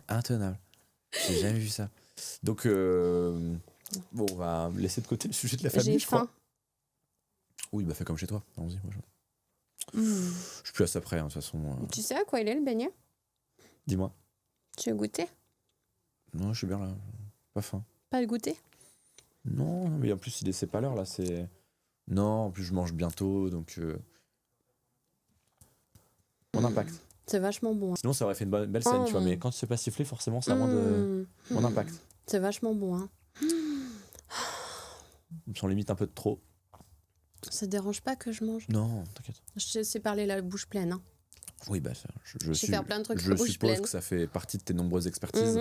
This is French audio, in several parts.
intenable. J'ai jamais vu ça. Donc, bon, on va laisser de côté le sujet de la famille, J'ai je crois. faim. Oui, bah fais comme chez toi. Allons-y. Moi, je suis plus à ça près, hein, de toute façon. Tu sais à quoi il est le beignet? Dis-moi. Tu veux goûter? Non, je suis bien là. Pas faim. Pas le goûter? Non, mais en plus, c'est pas l'heure là. Non, en plus, je mange bientôt, donc. Mon impact. C'est vachement bon. Hein. Sinon, ça aurait fait une belle scène, tu vois, mais quand tu sais pas siffler, forcément, ça a moins de. Mon impact. C'est vachement bon. Hein. J'en limite un peu de trop. Ça te dérange pas que je mange? Non, t'inquiète. Je sais parler la bouche pleine. Hein. Oui, bah, Je sais faire plein de trucs je la bouche suppose pleine. que ça fait partie de tes nombreuses expertises.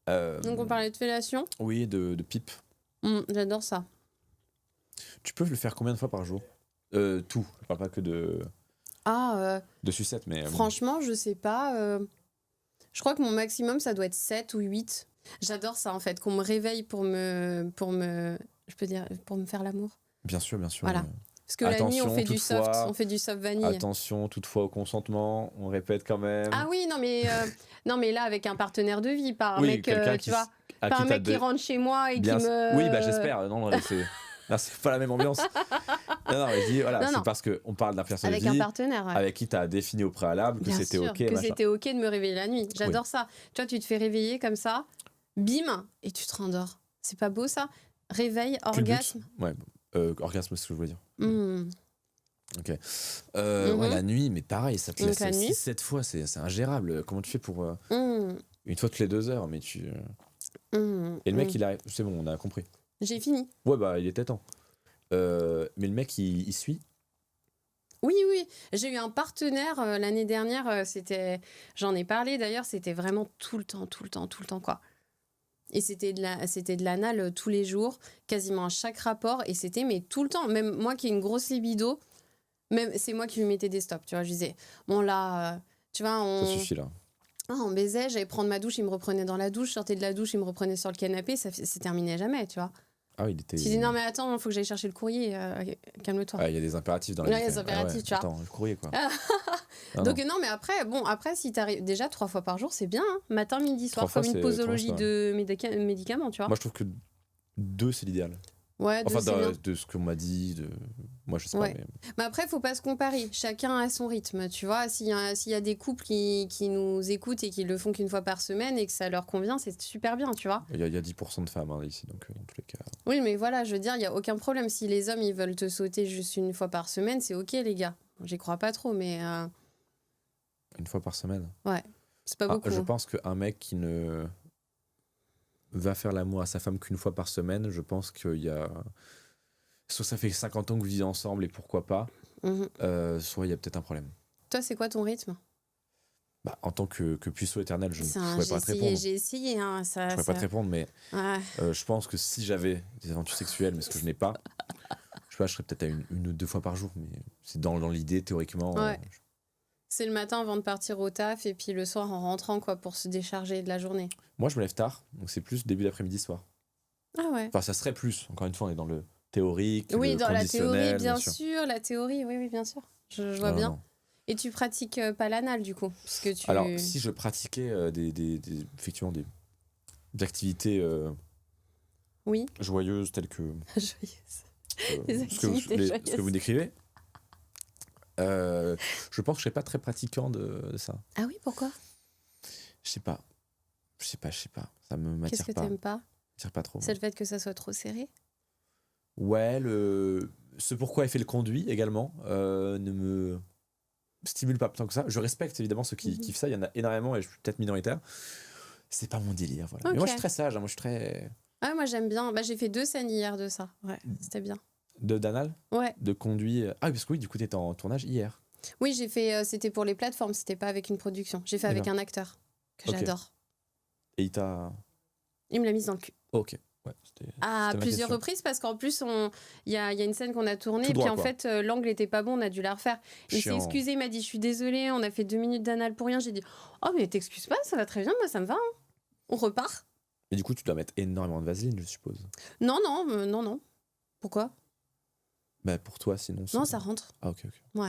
Donc, on parlait de fellation? Oui, de pipe. J'adore ça. Tu peux le faire combien de fois par jour? Tout. Je parle pas que de sucette, mais. Franchement, je sais pas. Je crois que mon maximum, ça doit être 7 ou 8. J'adore ça, en fait, qu'on me réveille pour me faire l'amour. Bien sûr, bien sûr. Voilà. Parce que la nuit, on fait du soft, vanille. Attention, toutefois, au consentement, on répète quand même. Ah oui, non mais là, avec un partenaire de vie, pas un Oui, mec, tu vois, pas un mec qui rentre chez moi et bien qui me... Oui, bah j'espère. Non, c'est pas la même ambiance. non, mais je dis, voilà, c'est parce qu'on parle d'un personne de vie. Avec un partenaire, ouais. Avec qui tu as défini au préalable que bien c'était sûr, OK. que c'était OK de me réveiller la nuit. J'adore ça. Tu vois, tu te fais réveiller comme ça, bim, et tu te rendors. C'est pas beau, ça? Réveil, orgasme. Ouais, orgasme, c'est ce que je voulais dire. Ok. Ouais, la nuit, mais pareil, ça te laisse la nuit. 6-7 fois, c'est ingérable. Comment tu fais pour. Une fois toutes les 2 heures, mais tu. Et le mec, il arrive. C'est bon, on a compris. J'ai fini. Ouais, bah, il était temps. Mais le mec, il suit. Oui. J'ai eu un partenaire l'année dernière. J'en ai parlé d'ailleurs. C'était vraiment tout le temps, quoi. Et c'était de l'anal tous les jours, quasiment à chaque rapport. Et c'était mais tout le temps. Même moi qui ai une grosse libido, même c'est moi qui lui mettais des stops. Tu vois, je disais bon là, tu vois, Ça suffit là. On baisait, j'allais prendre ma douche, il me reprenait dans la douche, je sortais de la douche, il me reprenait sur le canapé, ça terminait jamais, tu vois. Ah, il était. Tu dis non, mais attends, il faut que j'aille chercher le courrier, calme-toi. Ah, il y a des impératifs dans la vie. Il y a des impératifs, tu vois. Attends, le courrier, quoi. Donc, non, mais après, si t'arrives. Déjà, 3 fois par jour, c'est bien, hein. Matin, midi, soir, comme une posologie de médicaments, tu vois. Moi, je trouve que 2, c'est l'idéal. Ouais, enfin, de ce qu'on m'a dit, moi, je sais pas. Mais après, il faut pas se comparer. Chacun a son rythme, tu vois. S'il y a des couples qui nous écoutent et qui le font qu'une fois par semaine et que ça leur convient, c'est super bien, tu vois. Il y a 10% de femmes ici, donc dans tous les cas. Oui, mais voilà, je veux dire, il y a aucun problème. Si les hommes, ils veulent te sauter juste une fois par semaine, c'est OK, les gars. J'y crois pas trop, mais... Une fois par semaine? Ouais, c'est pas beaucoup. Je pense qu'un mec qui ne va faire l'amour à sa femme qu'une fois par semaine, je pense qu'il y a... Soit ça fait 50 ans que vous vivez ensemble et pourquoi pas, soit il y a peut-être un problème. Toi, c'est quoi ton rythme? Bah, en tant que puceau éternel, je ne pourrais pas te répondre. J'ai essayé, hein, ça... Je pourrais pas te répondre, mais ouais. Je pense que si j'avais des aventures sexuelles, mais ce que je n'ai pas, je serais peut-être à une ou 2 fois par jour, mais c'est dans l'idée, théoriquement. Ouais. C'est le matin avant de partir au taf et puis le soir en rentrant, quoi, pour se décharger de la journée. Moi, je me lève tard, donc c'est plus début d'après-midi soir. Ah ouais. Enfin, ça serait plus. Encore une fois, on est dans le théorique, oui, le dans la théorie, bien sûr. sûr. La théorie, oui, bien sûr. Je vois bien. Non. Et tu pratiques pas l'anal, du coup, parce que tu... Alors, si je pratiquais effectivement des activités joyeuses telles que... Joyeuses. Ce que vous décrivez, je pense que je serais pas très pratiquant de ça. Ah oui, pourquoi? Je sais pas. Ça me m'attire pas. Qu'est-ce que t'aimes pas? M'attire pas trop. C'est le fait que ça soit trop serré? Ouais, ce pourquoi elle fait le conduit également ne me stimule pas tant que ça. Je respecte évidemment ceux qui kiffent ça, il y en a énormément et je suis peut-être minoritaire. C'est pas mon délire, voilà. Okay. Mais moi je suis très sage, hein. Moi je suis très... Ah, moi j'aime bien. Bah, j'ai fait 2 scènes hier de ça. Ouais, c'était bien. D'anal? Ouais. De conduit. Ah, parce que oui, du coup, t'étais en tournage hier. Oui, j'ai fait. C'était pour les plateformes, c'était pas avec une production. J'ai fait avec un acteur que j'adore. Et il me l'a mise dans le cul. Ok. Ouais, à plusieurs reprises, parce qu'en plus, il y a une scène qu'on a tournée, puis en fait, l'angle était pas bon, on a dû la refaire. Il s'est excusé, il m'a dit, je suis désolée, on a fait 2 minutes d'anal pour rien. J'ai dit, oh, mais t'excuses pas, ça va très bien, moi ça me va. Hein. On repart. Mais du coup, tu dois mettre énormément de vaseline, je suppose. Non. Pourquoi? Bah, pour toi, sinon. Non, ça rentre. Ah, ok. Ouais.